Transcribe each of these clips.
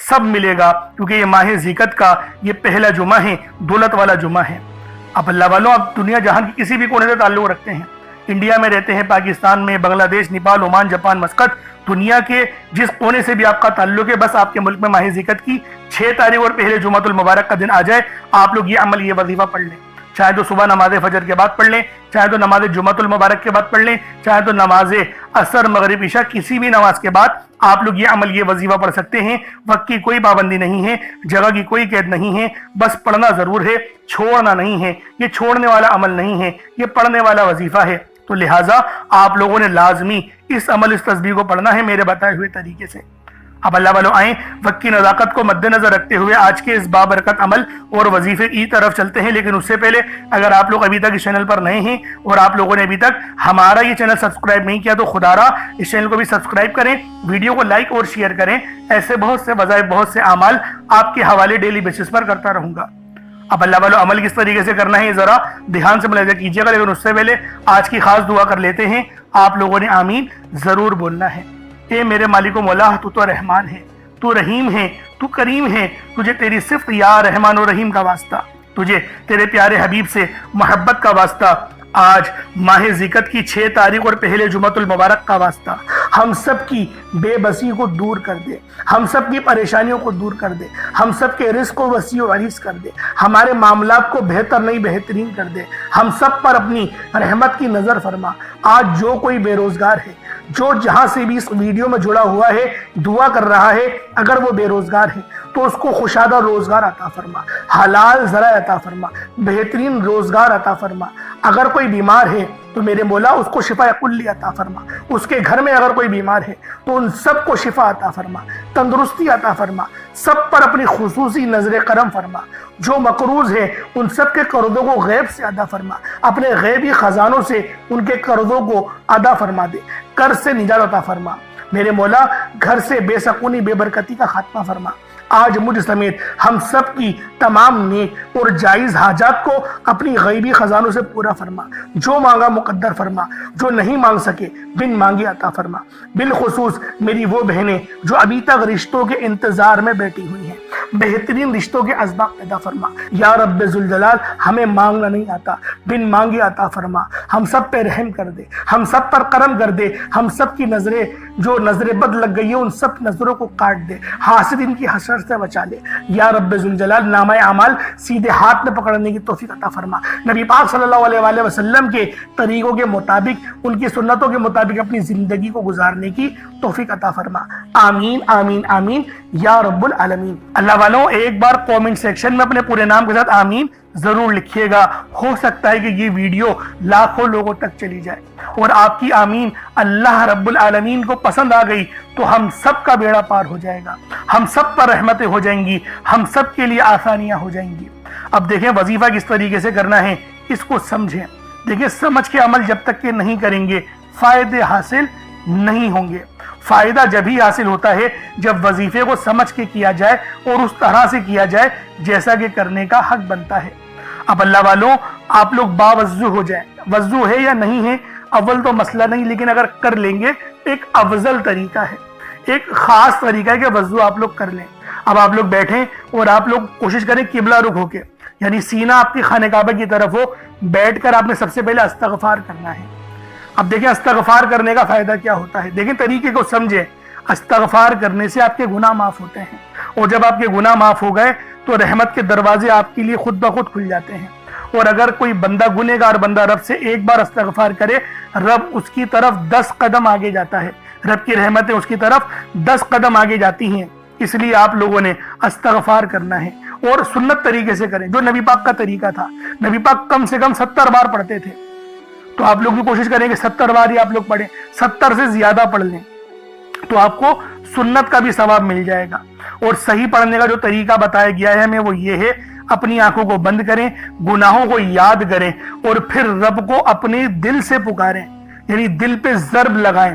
سب ملے گا، کیونکہ یہ ماہ ذیقت کا یہ پہلا جمعہ ہے، دولت والا جمعہ ہے۔ اب اللہ والوں، اب دنیا جہان کی کسی بھی کونے سے تعلق رکھتے ہیں، انڈیا میں رہتے ہیں، پاکستان میں، بنگلہ دیش، نیپال، عمان، جاپان، مسقط، دنیا کے جس کونے سے بھی آپ کا تعلق ہے، بس آپ کے ملک میں ماہ ذیقت کی 6 تاریخ اور پہلے جمعۃ المبارک کا دن آ جائے، آپ لوگ یہ عمل، یہ وظیفہ پڑھ لیں، چاہے تو صبح نماز فجر کے بعد پڑھ لیں، چاہے تو نماز جمعۃ المبارک کے بعد پڑھ لیں، چاہے تو نماز عصر، مغرب، عشاء، کسی بھی نماز کے بعد آپ لوگ یہ عمل، یہ وظیفہ پڑھ سکتے ہیں۔ وقت کی کوئی پابندی نہیں ہے، جگہ کی کوئی قید نہیں ہے، بس پڑھنا ضرور ہے، چھوڑنا نہیں ہے۔ یہ چھوڑنے والا عمل نہیں ہے، یہ پڑھنے والا وظیفہ ہے۔ تو لہٰذا آپ لوگوں نے لازمی اس عمل، اس تسبیح کو پڑھنا ہے میرے بتائے ہوئے طریقے سے۔ اب اللہ والوں آئیں، وقت کی نزاکت کو مد نظر رکھتے ہوئے آج کے اس بابرکت عمل اور وظیفے کی طرف چلتے ہیں۔ لیکن اس سے پہلے اگر آپ لوگ ابھی تک اس چینل پر نئے ہیں اور آپ لوگوں نے ابھی تک ہمارا یہ چینل سبسکرائب نہیں کیا تو خدا را اس چینل کو بھی سبسکرائب کریں، ویڈیو کو لائک اور شیئر کریں۔ ایسے بہت سے وظائف، بہت سے اعمال آپ کے حوالے ڈیلی بیسس پر کرتا رہوں گا۔ اب اللہ والوں عمل کس طریقے سے کرنا ہے یہ ذرا دھیان سے ملاحظہ کیجیے گا، لیکن اس سے پہلے آج کی خاص دعا کر لیتے ہیں۔ آپ لوگوں نے آمین ضرور بولنا ہے۔ اے میرے مالک و مولا، تو رحمان ہے، تو رحیم ہے، تو کریم ہے، تجھے تیری صفت یا رحمان و رحیم کا واسطہ، تجھے تیرے پیارے حبیب سے محبت کا واسطہ، آج ماہ ذیقت کی 6 تاریخ اور پہلے جمعۃ المبارک کا واسطہ، ہم سب کی بے بسی کو دور کر دے، ہم سب کی پریشانیوں کو دور کر دے، ہم سب کے رزق کو وسیع و عریض کر دے، ہمارے معاملات کو بہتر نہیں بہترین کر دے، ہم سب پر اپنی رحمت کی نظر فرما۔ آج جو کوئی بے روزگار ہے، جو جہاں سے بھی اس ویڈیو میں جڑا ہوا ہے، دعا کر رہا ہے، اگر وہ بے روزگار ہے تو اس کو خوشادہ روزگار عطا فرما، حلال ذرائع عطا فرما، بہترین روزگار عطا فرما۔ اگر کوئی بیمار ہے تو میرے مولا اس کو شفا کلی عطا فرما، اس کے گھر میں اگر کوئی بیمار ہے تو ان سب کو شفا عطا فرما، تندرستی عطا فرما، سب پر اپنی خصوصی نظر کرم فرما۔ جو مقروض ہے ان سب کے قرضوں کو غیب سے ادا فرما، اپنے غیبی خزانوں سے ان کے قرضوں کو ادا فرما دے، قرض سے نجات عطا فرما۔ میرے مولا گھر سے بے سکونی، بے برکتی کا خاتمہ فرما۔ آج مجھ سمیت ہم سب کی تمام نیک اور جائز حاجات کو اپنی غیبی خزانوں سے پورا فرما، جو مانگا مقدر فرما، جو نہیں مانگ سکے بن مانگے عطا فرما۔ بالخصوص میری وہ بہنیں جو ابھی تک رشتوں کے انتظار میں بیٹھی ہوئی ہیں، بہترین رشتوں کے اسباب پیدا فرما۔ یا رب ذوالجلال، ہمیں مانگنا نہیں آتا، بن مانگے عطا فرما۔ ہم سب پہ رحم کر دے، ہم سب پر کرم کر دے، ہم سب کی نظریں جو نظر بد لگ گئی ہیں ان سب نظروں کو کاٹ دے، حاسدین کی حسرت سے بچا لے۔ یا رب ذوالجلال، نامہ اعمال سیدھے ہاتھ میں پکڑنے کی توفیق عطا فرما۔ نبی پاک صلی اللہ علیہ وآلہ وسلم کے طریقوں کے مطابق، ان کی سنتوں کے مطابق اپنی زندگی کو گزارنے کی توفیق عطا فرما۔ آمین آمین آمین یا رب العالمین۔ اللہ والوں، ایک بار کومنٹ سیکشن میں اپنے پورے نام کے ساتھ آمین ضرور لکھیے گا۔ ہو سکتا ہے کہ یہ ویڈیو لاکھوں لوگوں تک چلی جائے اور آپ کی آمین اللہ رب العالمین کو پسند آ گئی تو ہم سب کا بیڑا پار ہو جائے گا، ہم سب پر رحمتیں ہو جائیں گی، ہم سب کے لیے آسانیاں ہو جائیں گی۔ اب دیکھیں وظیفہ کس طریقے سے کرنا ہے، اس کو سمجھیں۔ دیکھیں سمجھ کے عمل جب تک کہ نہیں کریں گے فائدے حاصل نہیں ہوں گے۔ فائدہ جب ہی حاصل ہوتا ہے جب وظیفے کو سمجھ کے کیا جائے اور اس طرح سے کیا جائے جیسا کہ کرنے کا حق بنتا ہے۔ اب اللہ والوں، آپ لوگ باوضو ہو جائیں، وضو ہے یا نہیں ہے اول تو مسئلہ نہیں، لیکن اگر کر لیں گے ایک افضل طریقہ ہے، ایک خاص طریقہ ہے کہ وضو آپ لوگ کر لیں۔ اب آپ لوگ بیٹھیں اور آپ لوگ کوشش کریں قبلہ رخ ہو کے، یعنی سینہ آپ کی خانہ کعبہ کی طرف ہو، بیٹھ کر آپ نے سب سے پہلے استغفار کرنا ہے۔ اب دیکھیں استغفار کرنے کا فائدہ کیا ہوتا ہے، دیکھیں طریقے کو سمجھیں۔ استغفار کرنے سے آپ کے گناہ معاف ہوتے ہیں، اور جب آپ کے گناہ معاف ہو گئے تو رحمت کے دروازے آپ کے لیے خود بخود کھل جاتے ہیں۔ اور اگر کوئی بندہ گنہگار بندہ رب سے ایک بار استغفار کرے، رب اس کی طرف 10 قدم آگے جاتا ہے، رب کی رحمتیں اس کی طرف 10 قدم آگے جاتی ہیں۔ اس لیے آپ لوگوں نے استغفار کرنا ہے اور سنت طریقے سے کریں، جو نبی پاک کا طریقہ تھا۔ نبی پاک کم سے کم 70 بار پڑھتے تھے، تو آپ لوگ بھی کوشش کریں کہ 70 بار ہی آپ لوگ پڑھیں، 70 سے زیادہ پڑھ لیں تو آپ کو سنت کا بھی ثواب مل جائے گا۔ اور صحیح پڑھنے کا جو طریقہ بتایا گیا ہے ہمیں وہ یہ ہے، اپنی آنکھوں کو بند کریں، گناہوں کو یاد کریں اور پھر رب کو اپنے دل سے پکاریں، یعنی دل پہ ضرب لگائیں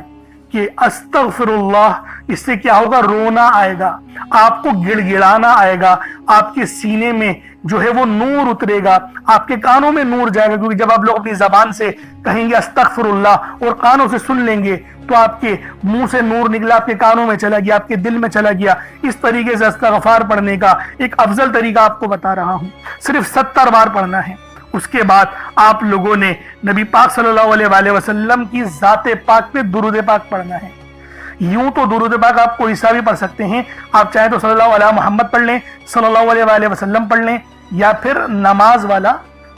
کہ استغفر اللہ۔ اس سے کیا ہوگا، رونا آئے گا، آپ کو گڑ گڑانا آئے گا، آپ کے سینے میں جو ہے وہ نور اترے گا، آپ کے کانوں میں نور جائے گا، کیونکہ جب آپ لوگ اپنی زبان سے کہیں گے استغفر اللہ اور کانوں سے سن لیں گے تو آپ کے منہ سے نور نکلا، آپ کے کانوں میں چلا گیا، آپ کے دل میں چلا گیا۔ اس طریقے سے استغفار پڑھنے کا ایک افضل طریقہ آپ کو بتا رہا ہوں، صرف 70 بار پڑھنا ہے۔ اس کے بعد آپ لوگوں نے نبی پاک صلی اللہ علیہ وآلہ وسلم کی ذات پاک پہ درود پاک پڑھنا ہے۔ یوں تو درود پاک آپ کوئی سا بھی پڑھ سکتے ہیں، آپ چاہیں تو صلی اللہ علیہ محمد پڑھ لیں، صلی اللہ علیہ وآلہ وسلم پڑھ لیں، یا پھر نماز والا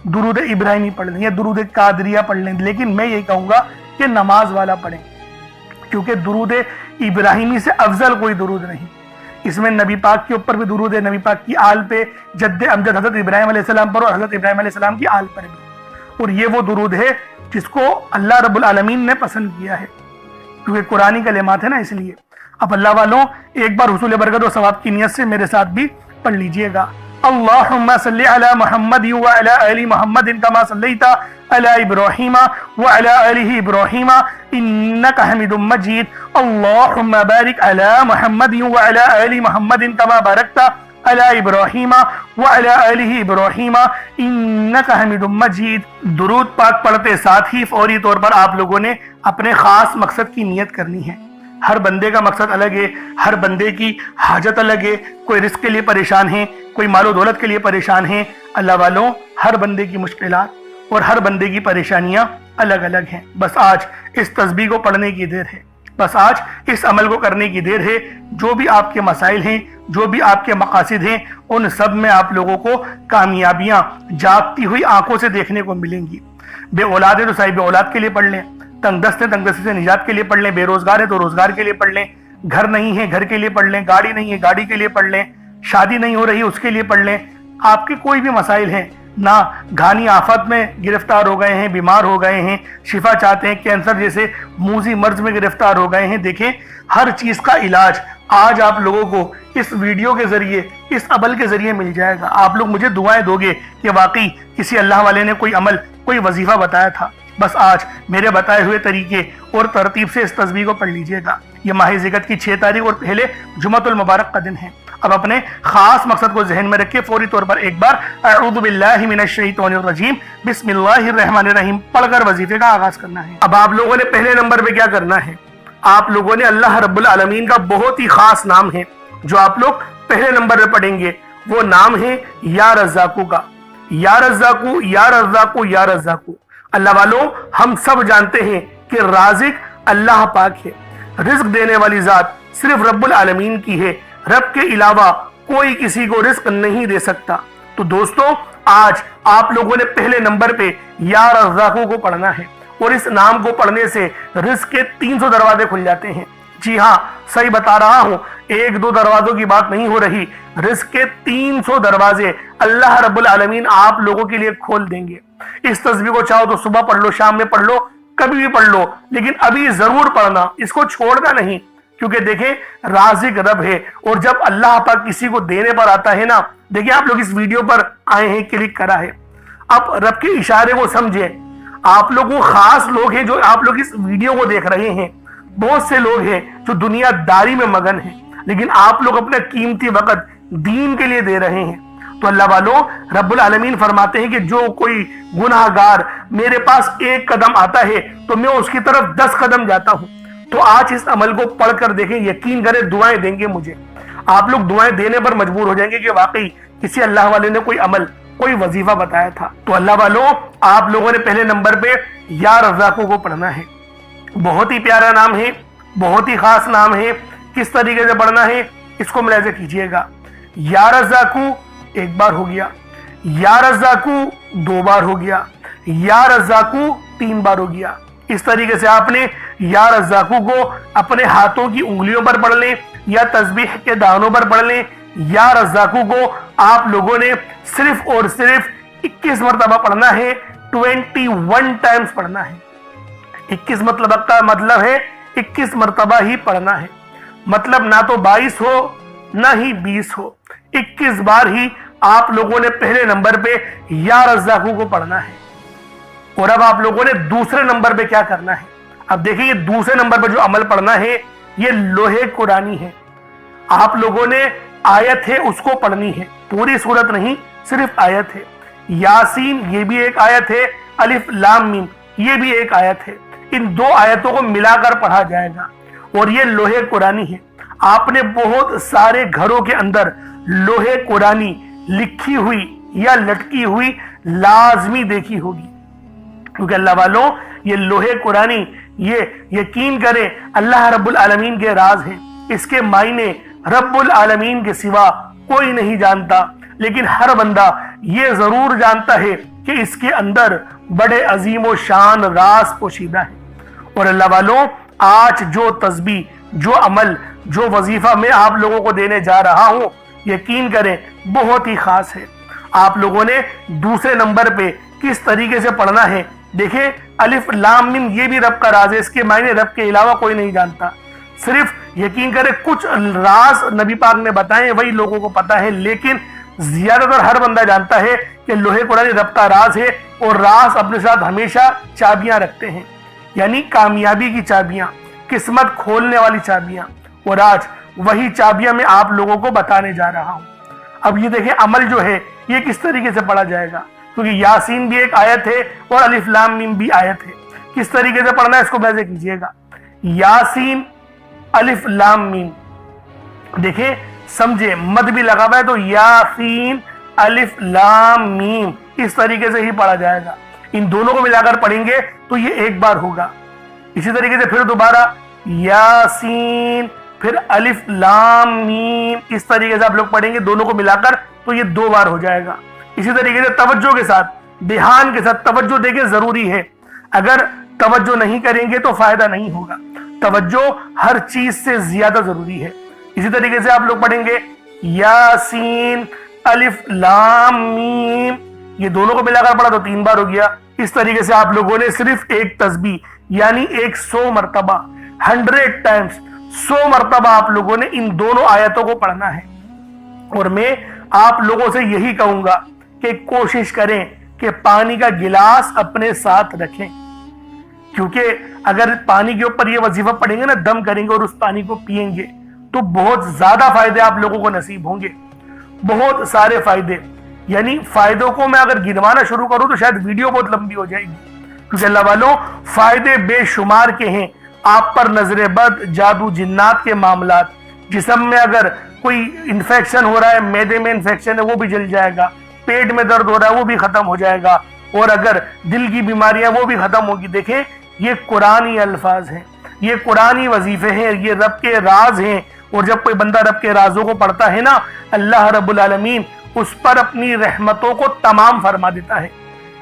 درود ابراہیمی پڑھ لیں یا درود قادریہ پڑھ لیں، لیکن میں یہ کہوں گا کہ نماز والا پڑھیں، کیونکہ درود ابراہیمی سے افضل کوئی درود نہیں۔ اس میں نبی پاک کے اوپر بھی درود ہے، نبی پاک کی آل پہ، جد امجد حضرت ابراہیم علیہ السلام پر اور حضرت ابراہیم علیہ السلام کی آل پر بھی، اور یہ وہ درود ہے جس کو اللہ رب العالمین نے پسند کیا ہے، کیونکہ قرآنی کلمات ہے نا، اس لیے۔ اب اللہ والوں ایک بار حصول برکت و ثواب کی نیت سے میرے ساتھ بھی پڑھ لیجئے گا۔ اللہم صلی علی محمد وعلی آل محمد کما صلیت علی ابراہیم وعلی آل ابراہیم انک حمید مجید۔ اللہم بارک علی محمد وعلی آل محمد کما بارکت علی ابراہیم وعلی آل ابراہیم انک حمید مجید۔ درود پاک پڑھتے ساتھ ہی فوری طور پر آپ لوگوں نے اپنے خاص مقصد کی نیت کرنی ہے۔ ہر بندے کا مقصد الگ ہے، ہر بندے کی حاجت الگ ہے، کوئی رزق کے لیے پریشان ہے، کوئی مال و دولت کے لیے پریشان ہے۔ اللہ والوں ہر بندے کی مشکلات اور ہر بندے کی پریشانیاں الگ الگ ہیں۔ بس آج اس تسبیح کو پڑھنے کی دیر ہے، بس آج اس عمل کو کرنے کی دیر ہے۔ جو بھی آپ کے مسائل ہیں، جو بھی آپ کے مقاصد ہیں، ان سب میں آپ لوگوں کو کامیابیاں جاگتی ہوئی آنکھوں سے دیکھنے کو ملیں گی۔ بے اولاد ہے تو صاحب اولاد کے لیے پڑھ لیں، تنگ دست ہے تنگ دستی سے نجات کے لیے پڑھ لیں، بے روزگار ہے تو روزگار کے لیے پڑھ لیں، گھر نہیں ہے گھر کے لیے پڑھ لیں، گاڑی نہیں ہے گاڑی کے لیے پڑھ لیں، شادی نہیں ہو رہی اس کے لیے پڑھ لیں۔ آپ کے کوئی بھی مسائل ہیں، نہ گھانی آفت میں گرفتار ہو گئے ہیں، بیمار ہو گئے ہیں، شفا چاہتے ہیں، کینسر جیسے موذی مرض میں گرفتار ہو گئے ہیں، دیکھیں ہر چیز کا علاج آج آپ لوگوں کو اس ویڈیو کے ذریعے، اس عمل کے ذریعے مل جائے گا۔ آپ لوگ مجھے دعائیں دو گے کہ واقعی کسی اللہ والے نے کوئی عمل، کوئی وظیفہ بتایا تھا۔ بس آج میرے بتائے ہوئے طریقے اور ترتیب سے اس تسبیح کو پڑھ لیجئے گا۔ یہ ماہ ذی-القعدہ کی 6 تاریخ اور پہلے جمعۃ المبارک کا دن ہے۔ اب اپنے خاص مقصد کو ذہن میں رکھے فوری طور پر ایک بار اعوذ باللہ من الشیطان الرجیم بسم اللہ الرحمن الرحیم پڑھ کر وظیفے کا آغاز کرنا ہے۔ اب آپ لوگوں نے پہلے نمبر پہ کیا کرنا ہے؟ آپ لوگوں نے اللہ رب العالمین کا بہت ہی خاص نام ہے جو آپ لوگ پہلے نمبر پہ پڑھیں گے، وہ نام ہے یا رزاقو کا۔ یا رزاقو یا رزاقو یا رزاقو۔ اللہ والوں ہم سب جانتے ہیں کہ رازق اللہ پاک ہے، رزق دینے والی ذات صرف رب العالمین کی ہے، رب کے علاوہ کوئی کسی کو رزق نہیں دے سکتا۔ تو دوستو آج آپ لوگوں نے پہلے نمبر پہ یا رزاقو کو پڑھنا ہے، اور اس نام کو پڑھنے سے رزق کے 300 دروازے کھل جاتے ہیں۔ جی ہاں صحیح بتا رہا ہوں، 1-2 دروازوں کی بات نہیں ہو رہی، رزق کے 300 دروازے اللہ رب العالمین آپ لوگوں کے لیے کھول دیں گے۔ اس تسبیح کو چاہو تو صبح پڑھ لو، شام میں پڑھ لو، کبھی بھی پڑھ لو، لیکن ابھی ضرور پڑھنا، اس کو چھوڑنا نہیں، کیونکہ دیکھیں رازق رب ہے، اور جب اللہ پاک کسی کو دینے پر آتا ہے نا، دیکھیں آپ لوگ اس ویڈیو پر آئے ہیں، کلک کرا ہے، اب رب کے اشارے کو سمجھیں۔ آپ لوگ وہ خاص لوگ ہیں جو آپ لوگ اس ویڈیو کو دیکھ رہے ہیں، بہت سے لوگ ہیں جو دنیا داری میں مگن ہیں، لیکن آپ لوگ اپنا قیمتی وقت دین کے لیے دے رہے ہیں۔ تو اللہ والوں رب العالمین فرماتے ہیں کہ جو کوئی گناہ گار میرے پاس 1 قدم آتا ہے تو میں اس کی طرف 10 قدم جاتا ہوں۔ تو آج اس عمل کو پڑھ کر دیکھیں، یقین کریں دعائیں دیں گے مجھے، آپ لوگ دعائیں دینے پر مجبور ہو جائیں گے کہ واقعی کسی اللہ والے نے کوئی عمل، کوئی وظیفہ بتایا تھا۔ تو اللہ والوں آپ لوگوں نے پہلے نمبر پہ یا رزاقو کو پڑھنا ہے۔ بہت ہی پیارا نام ہے، بہت ہی خاص نام ہے۔ کس طریقے سے پڑھنا ہے اس کو ملاحظہ کیجئے گا۔ یا رزاقو 1 بار ہو گیا، یا رزاقو 2 بار ہو گیا، یا رزاقو 3 بار ہو گیا۔ اس طریقے سے آپ نے یا رزاقو کو اپنے ہاتھوں کی انگلیوں پر پڑھ لیں یا تسبیح کے دانوں پر پڑھ لیں۔ یا رزاقو کو آپ لوگوں نے صرف اور صرف 21 مرتبہ پڑھنا ہے، 21 ٹائمز پڑھنا ہے۔ 21 مطلب کا مطلب ہے 21 مرتبہ ہی پڑھنا ہے، مطلب نہ تو 22 ہو نہ ہی 20 ہو، 21 بار ہی آپ لوگوں نے پہلے نمبر پہ یا رزاقو کو پڑھنا ہے۔ اور اب آپ لوگوں نے دوسرے نمبر پہ کیا کرنا ہے؟ اب دیکھیں یہ دوسرے نمبر پہ جو عمل پڑھنا ہے یہ لوحے قرآنی ہے۔ آپ لوگوں نے آیت ہے اس کو پڑھنی ہے، پوری سورت نہیں، صرف آیت ہے۔ یاسین یہ بھی ایک آیت ہے، الف لام میم یہ بھی ایک آیت ہے۔ ان دو آیتوں کو ملا کر پڑھا جائے گا، اور یہ لوح قرآنی ہے۔ آپ نے بہت سارے گھروں کے اندر لوح قرآنی لکھی ہوئی یا لٹکی ہوئی لازمی دیکھی ہوگی، کیونکہ اللہ والوں یہ لوح قرآنی یہ یقین کریں اللہ رب العالمین کے راز ہے، اس کے معنی رب العالمین کے سوا کوئی نہیں جانتا، لیکن ہر بندہ یہ ضرور جانتا ہے کہ اس کے اندر بڑے عظیم و شان راز پوشیدہ ہے۔ اور اللہ والوں آج جو تسبیح، جو عمل، جو وظیفہ میں آپ لوگوں کو دینے جا رہا ہوں، یقین کریں بہت ہی خاص ہے۔ آپ لوگوں نے دوسرے نمبر پہ کس طریقے سے پڑھنا ہے دیکھیں، الف لام میم یہ بھی رب کا راز ہے، اس کے معنی رب کے علاوہ کوئی نہیں جانتا۔ صرف یقین کریں کچھ راز نبی پاک نے بتائے وہی لوگوں کو پتا ہے، لیکن زیادہ تر ہر بندہ جانتا ہے کہ لوح قرآن رب کا راز ہے، اور راز اپنے ساتھ ہمیشہ چابیاں رکھتے ہیں، یعنی کامیابی کی چابیاں، قسمت کھولنے والی چابیاں، اور آج وہی چابیاں میں آپ لوگوں کو بتانے جا رہا ہوں۔ اب یہ دیکھیں عمل جو ہے یہ کس طریقے سے پڑھا جائے گا، کیونکہ یاسین بھی ایک آیت ہے اور الف لام میم بھی آیت ہے۔ کس طریقے سے پڑھنا ہے اس کو مزے کیجئے گا۔ یاسین الف لام میم، دیکھیں سمجھے مد بھی لگا ہوا ہے تو یاسین الف لام میم اس طریقے سے ہی پڑھا جائے گا۔ ان دونوں کو ملا کر پڑھیں گے تو یہ ایک بار ہوگا۔ اسی طریقے سے پھر دوبارہ یاسین پھر الف لام میم اس طریقے سے آپ لوگ پڑھیں گے دونوں کو ملا کر تو یہ دو بار ہو جائے گا۔ اسی طریقے سے توجہ کے ساتھ، دھیان کے ساتھ توجہ دیکھیں ضروری ہے، اگر توجہ نہیں کریں گے تو فائدہ نہیں ہوگا۔ توجہ ہر چیز سے زیادہ ضروری ہے۔ اسی طریقے سے آپ لوگ پڑھیں گے یاسین الف لام میم، یہ دونوں کو ملا کر پڑھا تو تین بار ہو گیا۔ اس طریقے سے آپ لوگوں نے صرف ایک تسبیح یعنی 100 مرتبہ 100 ٹائمز 100 مرتبہ آپ لوگوں نے ان دونوں آیتوں کو پڑھنا ہے۔ اور میں آپ لوگوں سے یہی کہوں گا کہ کوشش کریں کہ پانی کا گلاس اپنے ساتھ رکھیں، کیونکہ اگر پانی کے اوپر یہ وظیفہ پڑھیں گے نا، دم کریں گے اور اس پانی کو پئیں گے تو بہت زیادہ فائدے آپ لوگوں کو نصیب ہوں گے، بہت سارے فائدے۔ یعنی فائدوں کو میں اگر گنوانا شروع کروں تو شاید ویڈیو بہت لمبی ہو جائے گی، کیونکہ اللہ والوں فائدے بے شمار کے ہیں۔ آپ پر نظر بد، جادو جنات کے معاملات، جسم میں اگر کوئی انفیکشن ہو رہا ہے، معدے میں انفیکشن ہے وہ بھی جل جائے گا، پیٹ میں درد ہو رہا ہے وہ بھی ختم ہو جائے گا، اور اگر دل کی بیماریاں وہ بھی ختم ہوگی۔ دیکھیں یہ قرآنی الفاظ ہیں، یہ قرآنی وظیفے ہیں، یہ رب کے راز ہیں، اور جب کوئی بندہ رب کے رازوں کو پڑھتا ہے نا، اللہ رب العالمین اس پر اپنی رحمتوں کو تمام فرما دیتا ہے۔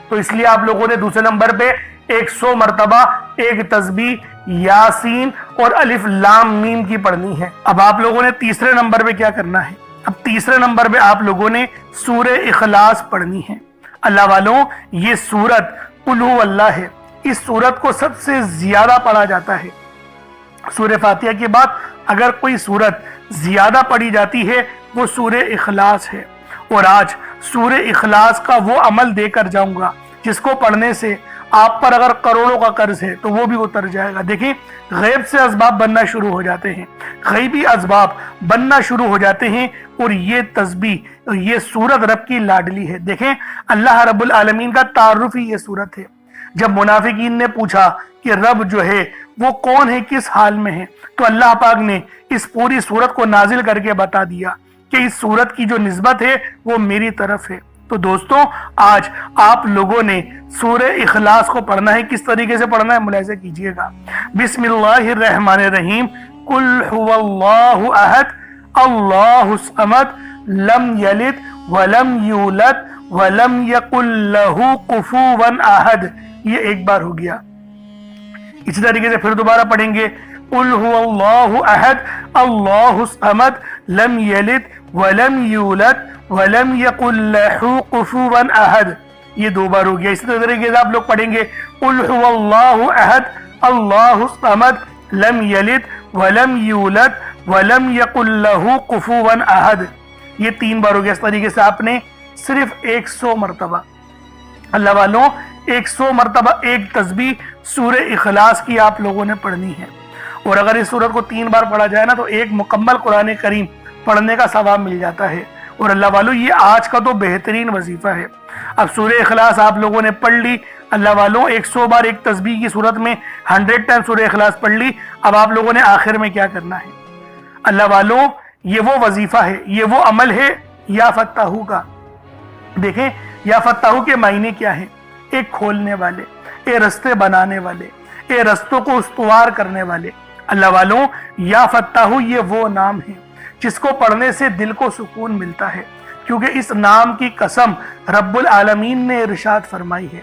تو اس لیے آپ لوگوں نے دوسرے نمبر پہ 100 مرتبہ ایک تسبیح یاسین اور الف لام میم کی پڑھنی ہے۔ اب آپ لوگوں نے تیسرے نمبر پہ کیا کرنا ہے؟ اب تیسرے نمبر پہ آپ لوگوں نے سورہ اخلاص پڑھنی ہے۔ اللہ والوں یہ سورت قل هو اللہ ہے، اس سورت کو سب سے زیادہ پڑھا جاتا ہے۔ سورہ فاتحہ کے بعد اگر کوئی سورت زیادہ پڑھی جاتی ہے وہ سورہ اخلاص ہے، اور آج سورہ اخلاص کا وہ عمل دے کر جاؤں گا جس کو پڑھنے سے آپ پر اگر کروڑوں کا قرض ہے تو وہ بھی اتر جائے گا۔ دیکھیں غیب سے اسباب بننا شروع ہو جاتے ہیں، غیبی اسباب بننا شروع ہو جاتے ہیں، اور یہ تسبیح یہ سورت رب کی لاڈلی ہے۔ دیکھیں اللہ رب العالمین کا تعارف ہی یہ سورت ہے۔ جب منافقین نے پوچھا کہ رب جو ہے وہ کون ہے، کس حال میں ہے، تو اللہ پاک نے اس پوری سورت کو نازل کر کے بتا دیا کہ اس سورت کی جو نسبت ہے وہ میری طرف ہے۔ تو دوستوں آج آپ لوگوں نے سورہ اخلاص کو پڑھنا ہے۔ کس طریقے سے پڑھنا ہے ملاحظہ کیجئے گا۔ بسم اللہ الرحمن الرحیم، قل هو اللہ احد اللہ الصمد لم یلد ولم یولد ولم یکن لہ کفوا احد، یہ ایک بار ہو گیا۔ اسی طریقے سے پھر دوبارہ پڑھیں گے قل هو اللہ احد اللہ الصمد لم یلد ولم یولد ولم یکن لہ کفوا احد، یہ دو بار ہو گیا۔ اسی طریقے سے آپ لوگ پڑھیں گے قل هو اللہ احد اللہ الصمد لم یلد ولم یولد ولم یکن لہ کفوا احد، یہ تین بار ہو گیا۔ اس طریقے سے آپ نے صرف 100 مرتبہ اللہ والوں 100 مرتبہ ایک تسبیح سورہ اخلاص کی آپ لوگوں نے پڑھنی ہے، اور اگر اس سورت کو 3 بار پڑھا جائے نا تو ایک مکمل قرآن کریم پڑھنے کا ثواب مل جاتا ہے۔ اور اللہ والوں یہ آج کا تو بہترین وظیفہ ہے۔ اب سورہ اخلاص آپ لوگوں نے پڑھ لی اللہ والوں، 100 بار ایک تسبیح کی صورت میں 100 ٹائم سورہ اخلاص پڑھ لی۔ اب آپ لوگوں نے آخر میں کیا کرنا ہے اللہ والوں، یہ وہ وظیفہ ہے، یہ وہ عمل ہے یا فتاحو کا۔ دیکھیں یا فتاحو کے معنی کیا ہیں؟ ایک کھولنے والے، اے رستے بنانے والے، اے رستوں کو استوار کرنے والے۔ اللہ والوں یا فتاحو یہ وہ نام ہے جس کو پڑھنے سے دل کو سکون ملتا ہے، کیونکہ اس نام کی قسم رب العالمین نے ارشاد فرمائی ہے۔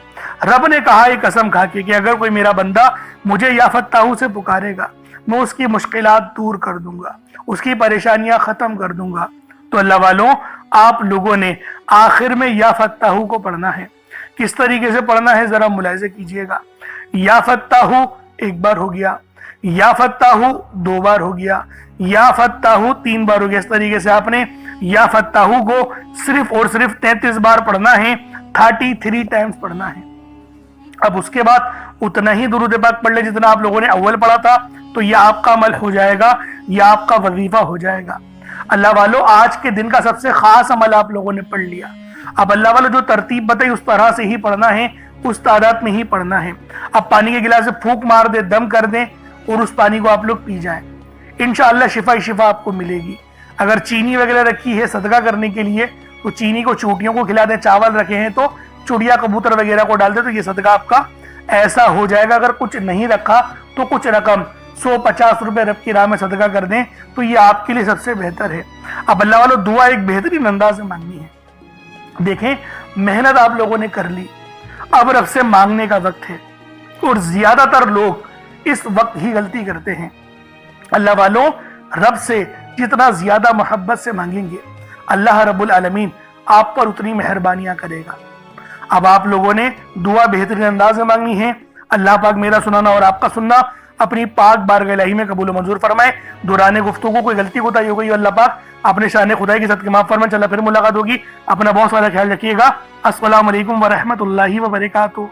رب نے کہا یہ قسم کھا کے کہ اگر کوئی میرا بندہ مجھے یا فتاحو سے پکارے گا میں اس کی مشکلات دور کر دوں گا، اس کی پریشانیاں ختم کر دوں گا۔ تو اللہ والوں آپ لوگوں نے آخر میں یا فتاحو کو پڑھنا ہے۔ کس طریقے سے پڑھنا ہے ذرا ملاحظہ کیجئے گا۔ یا فتاحو ایک بار ہو گیا، یا فتاحو 2 بار ہو گیا، یا فتاحو 3 بار ہو گیا۔ اس طریقے سے آپ نے یا فتاحو کو صرف اور صرف 33 بار پڑھنا ہے، 33 ٹائمز پڑھنا ہے۔ اب اس کے بعد اتنا ہی درود پاک پڑھ لے جتنا آپ لوگوں نے اول پڑھا تھا، تو یہ آپ کا عمل ہو جائے گا، یہ آپ کا وظیفہ ہو جائے گا۔ اللہ والوں آج کے دن کا سب سے خاص عمل آپ لوگوں نے پڑھ لیا۔ اب اللہ والوں جو ترتیب بتائی اس طرح سے ہی پڑھنا ہے، اس تعداد میں ہی پڑھنا ہے۔ اب پانی کے گلاس سے پھونک مار دے، دم کر دیں اور اس پانی کو آپ لوگ پی جائیں، انشاءاللہ شفا آپ کو ملے گی۔ اگر چینی وغیرہ رکھی ہے صدقہ کرنے کے لیے تو چینی کو چوٹیوں کو کھلا دیں، چاول رکھے ہیں تو چڑیا کبوتر وغیرہ کو ڈال دیں، تو یہ صدقہ آپ کا ایسا ہو جائے گا۔ اگر کچھ نہیں رکھا تو کچھ رقم 150 روپے رب کی راہ میں صدقہ کر دیں تو یہ آپ کے لیے سب سے بہتر ہے۔ اب اللہ والوں دعا ایک بہترین انداز میں مانگنی ہے۔ دیکھیں محنت آپ لوگوں نے کر لی، اب رب سے مانگنے کا وقت ہے، اور زیادہ تر لوگ اس وقت ہی غلطی کرتے ہیں۔ اللہ والوں رب سے جتنا زیادہ محبت سے مانگیں گے اللہ رب العالمین آپ پر اتنی مہربانیاں کرے گا۔ اب آپ لوگوں نے دعا بہترین انداز میں مانگنی ہے۔ اللہ پاک میرا سنانا اور آپ کا سننا اپنی پاک بارگاہ الہی میں قبول و منظور فرمائے۔ دوران گفتگو کوئی غلطی کوتاہی ہو گئی اللہ پاک اپنے شان خدائی کی صدقے معاف فرمائے۔ انشاءاللہ پھر ملاقات ہوگی، اپنا بہت سارا خیال رکھیے گا۔ السلام علیکم ورحمۃ اللہ وبرکاتہ۔